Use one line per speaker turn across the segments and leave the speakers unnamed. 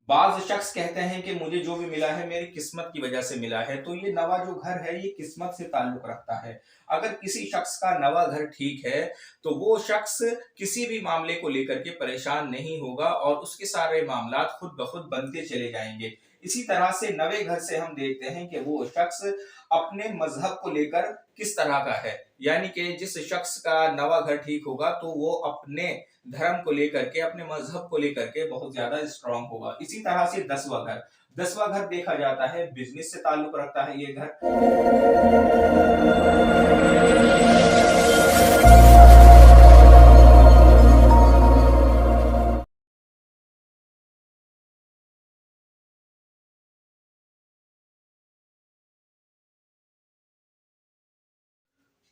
बाज़ शख्स कहते हैं कि मुझे जो भी मिला है मेरी किस्मत की वजह से मिला है, तो ये नवा जो घर है ये किस्मत से ताल्लुक़ रखता है। अगर किसी शख्स का नवा घर ठीक है, तो वो शख्स किसी भी मामले को लेकर के परेशान नहीं होगा और उसके सारे मामलात खुद ब खुद बनते चले जाएँगे। इसी तरह से नवे घर से हम देखते हैं कि वो शख्स अपने मज़हब को लेकर किस तरह का है। यानी कि जिस शख्स का नवा घर ठीक होगा, तो वो अपने धर्म को लेकर के, अपने मज़हब को लेकर के बहुत ज़्यादा स्ट्रॉन्ग होगा। इसी तरह से 10वां घर, 10वां घर देखा जाता है बिज़नेस से ताल्लुक़ रखता है ये घर।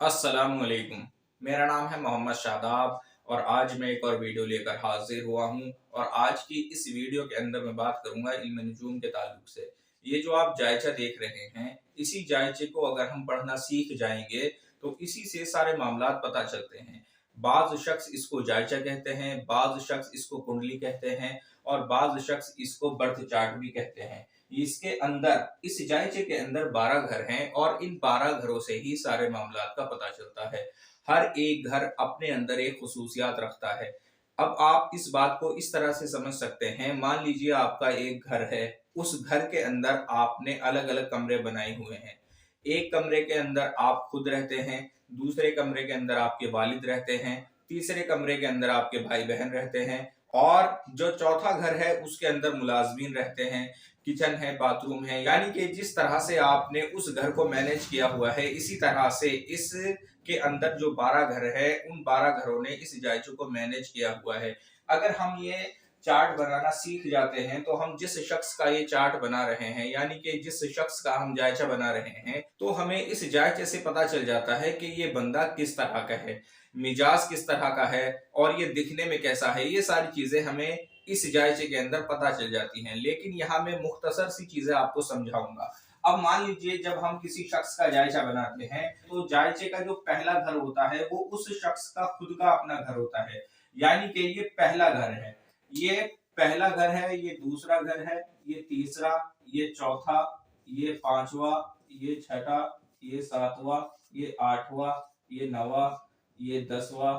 अस्सलामुअलैकुम। मेरा नाम है मोहम्मद शादाब और आज मैं एक और वीडियो लेकर हाजिर हुआ हूँ। और आज की इस वीडियो के अंदर मैं बात करूंगा इल्म नजूम के ताल्लुक से। ये जो आप जायचा देख रहे हैं, इसी जायचे को अगर हम पढ़ना सीख जाएंगे तो इसी से सारे मामलात पता चलते हैं। बाज़ शख्स इसको जायचा कहते हैं, बाज़ शख्स इसको कुंडली कहते हैं और बाज़ शख्स इसको बर्थ चार्ट भी कहते हैं। इसके अंदर, इस जायचे के अंदर 12 घर हैं और इन 12 घरों से ही सारे मामलात का पता चलता है। हर एक घर अपने अंदर एक खुसूसियात रखता है। अब आप इस बात को इस तरह से समझ सकते हैं, मान लीजिए आपका एक घर है, उस घर के अंदर आपने अलग-अलग कमरे बनाए हुए हैं। एक कमरे के अंदर आप खुद रहते हैं, दूसरे कमरे के अंदर आपके वालिद रहते हैं, तीसरे कमरे के अंदर आपके भाई-बहन रहते हैं और जो चौथा घर है उसके अंदर मुलाज़मीन रहते हैं, किचन है, बाथरूम है। यानी कि जिस तरह से आपने उस घर को मैनेज किया हुआ है, इसी तरह से इसके अंदर जो 12 घर है, उन 12 घरों ने इस जायचे को मैनेज किया हुआ है। अगर हम ये चार्ट बनाना सीख जाते हैं, तो हम जिस शख्स का ये चार्ट बना रहे हैं, यानी कि जिस शख्स का हम जायचा बना रहे हैं, तो हमें इस जायचे से पता चल जाता है कि ये बंदा किस तरह का है, मिजाज किस तरह का है और ये दिखने में कैसा है। ये सारी चीजें हमें इस जायचे के अंदर पता चल जाती हैं। लेकिन यहाँ मैं मुख्तसर सी चीजें आपको समझाऊंगा। अब मान लीजिए जब हम किसी शख्स का जायचा बनाते हैं, तो जायचे का जो पहला घर होता है वो उस शख्स का खुद का अपना घर होता है। यानी कि ये पहला घर है, ये पहला घर है, ये दूसरा घर है, ये तीसरा, ये चौथा, ये पांचवा, ये छठा, ये सातवां, ये आठवां, ये नवा, ये 10वां,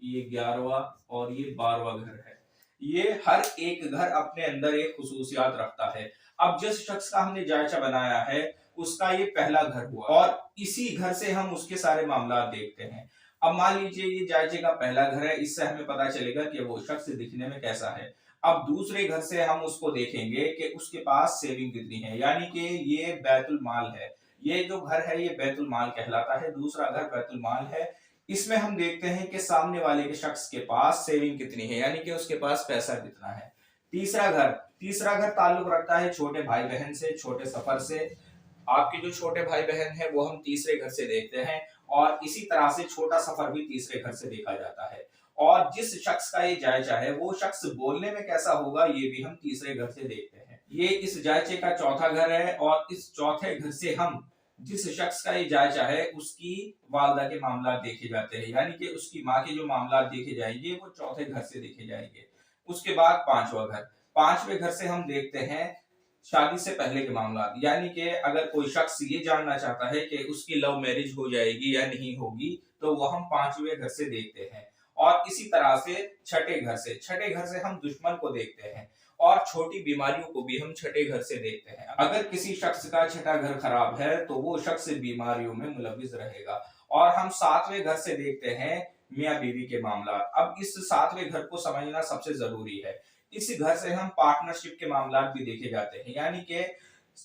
ये 11वां और ये 12वां घर है। ये हर एक घर अपने अंदर एक खुसूसियात रखता है। अब जिस शख्स का हमने जायचा बनाया है, उसका ये पहला घर हुआ और इसी घर से हम उसके सारे मामला देखते हैं। अब मान लीजिए ये जायचे का पहला घर है, इससे हमें पता चलेगा कि वो शख्स दिखने में कैसा है। अब दूसरे घर से हम उसको देखेंगे कि उसके पास सेविंग कितनी है, यानी कि ये बैतुल माल है। ये जो घर है ये बैतुल माल कहलाता है, दूसरा घर बैतुल माल है। इसमें हम देखते हैं कि सामने वाले के शख्स के पास सेविंग कितनी है, यानी कि उसके पास पैसा कितना है। तीसरा घर, तीसरा घर ताल्लुक रखता है छोटे भाई बहन से, छोटे सफर से। आपके जो छोटे भाई बहन है वो हम तीसरे घर से देखते हैं और इसी तरह से छोटा सफर भी तीसरे घर से देखा जाता है। और जिस शख्स का ये जायचा है वो शख्स बोलने में कैसा होगा ये भी हम तीसरे घर से देखते हैं। ये इस जायचे का चौथा घर है और इस चौथे घर से हम जिस शख्स का ये जायचा है उसकी वालदा के मामला देखे जाते हैं, यानी कि उसकी माँ के जो मामला देखे जाएंगे वो चौथे घर से देखे जाएंगे। उसके बाद पांचवा घर, पांचवें घर से हम देखते हैं शादी से पहले के मामला, यानी कि अगर कोई शख्स ये जानना चाहता है कि उसकी लव मैरिज हो जाएगी या नहीं होगी, तो वो हम पांचवें घर से देखते हैं। और इसी तरह से छठे घर से, छठे घर से हम दुश्मन को देखते हैं और छोटी बीमारियों को भी हम छठे घर से देखते हैं। अगर किसी शख्स का छठा घर खराब है तो वो शख्स बीमारियों में मुलविस रहेगा। और हम सातवें घर से देखते हैं मियाँ बीवी के मामला। अब इस सातवें घर को समझना सबसे जरूरी है। इस घर से हम पार्टनरशिप के मामला भी देखे जाते हैं, यानी कि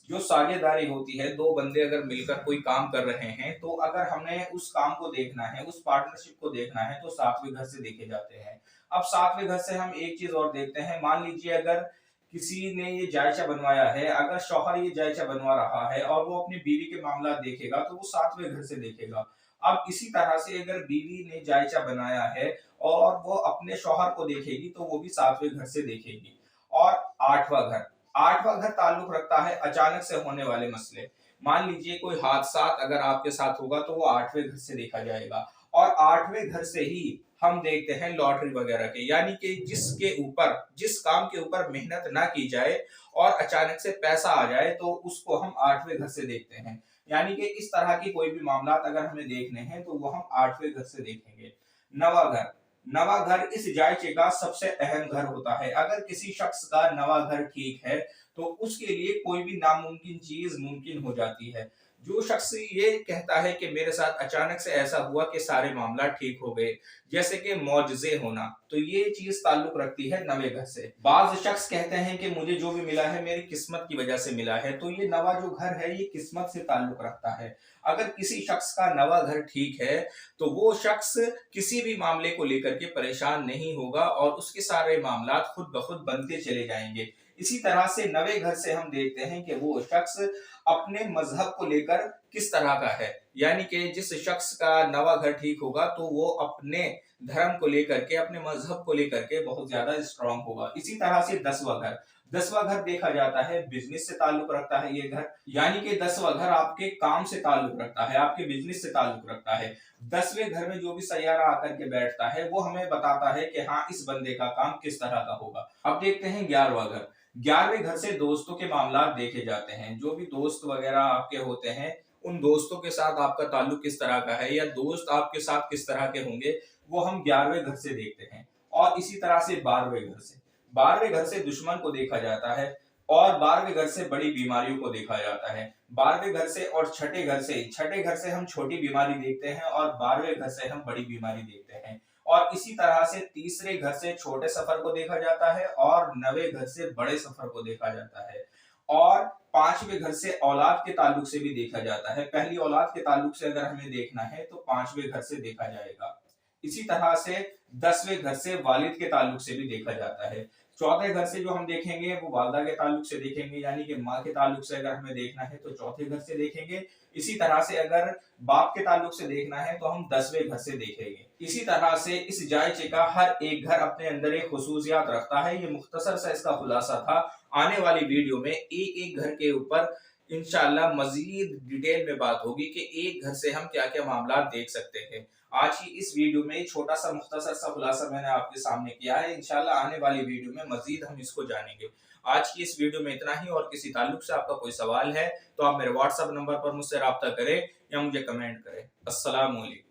जो साझेदारी होती है, दो बंदे अगर मिलकर कोई काम कर रहे हैं, तो अगर हमें उस काम को देखना है, उस पार्टनरशिप को देखना है, तो सातवें घर से देखे जाते हैं। अब सातवें घर से हम एक चीज और देखते हैं, मान लीजिए अगर किसी ने ये जायचा बनवाया है, अगर शौहर ये जायचा बनवा रहा है और वो अपनी बीवी के मामला देखेगा तो वो सातवें घर से देखेगा। अब इसी तरह से अगर बीवी ने जायचा बनाया है और वो अपने शौहर को देखेगी तो वो भी सातवें घर से देखेगी। और आठवां घर, आठवां घर ताल्लुक रखता है अचानक से होने वाले मसले। मान लीजिए कोई हादसा अगर आपके साथ होगा तो वो आठवें घर से देखा जाएगा और आठवें घर से ही हम देखते हैं लॉटरी वगैरह के, यानी कि जिस काम के ऊपर मेहनत ना की जाए और अचानक से पैसा आ जाए तो उसको हम आठवें घर से देखते हैं। यानी कि इस तरह की कोई भी मामला अगर हमें देखने हैं तो वो हम आठवें घर से देखेंगे। नवा घर, नवा घर इस जायचे का सबसे अहम घर होता है। अगर किसी शख्स का नवा घर ठीक है तो उसके लिए कोई भी नामुमकिन चीज मुमकिन हो जाती है। जो शख्स ये कहता है कि मेरे साथ अचानक से ऐसा हुआ कि सारे मामला ठीक हो गए, जैसे कि मौजज़े होना, तो ये चीज ताल्लुक रखती है नवे घर से। बाज शख्स कहते हैं कि मुझे जो भी मिला है मेरी किस्मत की वजह से मिला है, तो ये नवा जो घर है ये किस्मत से ताल्लुक रखता है। अगर किसी शख्स का नवा घर ठीक है तो वो शख्स किसी भी मामले को लेकर के परेशान नहीं होगा और उसके सारे मामला खुद ब खुद बनते चले जाएंगे। इसी तरह से नवे घर से हम देखते हैं कि वो शख्स अपने मजहब को लेकर किस तरह का है, यानी कि जिस शख्स का नवा घर ठीक होगा तो वो अपने धर्म को लेकर के, अपने मजहब को लेकर के बहुत ज्यादा स्ट्रांग होगा। इसी तरह से दसवां घर देखा जाता है बिजनेस से ताल्लुक रखता है ये घर, यानी कि 10वां घर आपके काम से ताल्लुक रखता है, आपके बिजनेस से ताल्लुक रखता है। 10वें घर में जो भी सैयारा आकर के बैठता है वो हमें बताता है कि हाँ इस बंदे का काम किस तरह का होगा। अब देखते हैं 11वां घर। 11वें घर से दोस्तों के मामला देखे जाते हैं। जो भी दोस्त वगैरह आपके होते हैं उन दोस्तों के साथ आपका ताल्लुक किस तरह का है या दोस्त आपके साथ किस तरह के होंगे वो हम 11वें घर से देखते हैं। और इसी तरह से 12वें घर से दुश्मन को देखा जाता है और 12वें घर से बड़ी बीमारियों को देखा जाता है। 12वें घर से और छठे घर से हम छोटी बीमारी देखते हैं और 12वें घर से हम बड़ी बीमारी देखते हैं। और इसी तरह से तीसरे घर से छोटे सफर को देखा जाता है और नवे घर से बड़े सफर को देखा जाता है। और 5वें घर से औलाद के ताल्लुक से भी देखा जाता है। पहली औलाद के ताल्लुक से अगर हमें देखना है तो 5वें घर से देखा जाएगा। इसी तरह से 10वें घर से वालिद के ताल्लुक से भी देखा जाता है। चौथे घर से जो हम देखेंगे वो वालदा के ताल्लुक से देखेंगे, यानी कि माँ के ताल्लुक से अगर हमें देखना है तो चौथे घर से देखेंगे। इसी तरह से अगर बाप के ताल्लुक से देखना है तो हम 10वें घर से देखेंगे। इसी तरह से इस जायचे का हर एक घर अपने अंदर एक खुसूसियात रखता है। ये मुख्तसर सा इसका खुलासा था। आने वाली वीडियो में एक एक घर के ऊपर इंशाअल्लाह मजीद डिटेल में बात होगी कि एक घर से हम क्या क्या मामला देख सकते हैं। आज की इस वीडियो में छोटा सा मुख्तसर सा खुलासा मैंने आपके सामने किया है। इंशाल्लाह आने वाली वीडियो में मजीद हम इसको जानेंगे। आज की इस वीडियो में इतना ही। और किसी ताल्लुक से आपका कोई सवाल है तो आप मेरे व्हाट्सएप नंबर पर मुझसे राब्ता करें या मुझे कमेंट करें। अस्सलाम वालेकुम।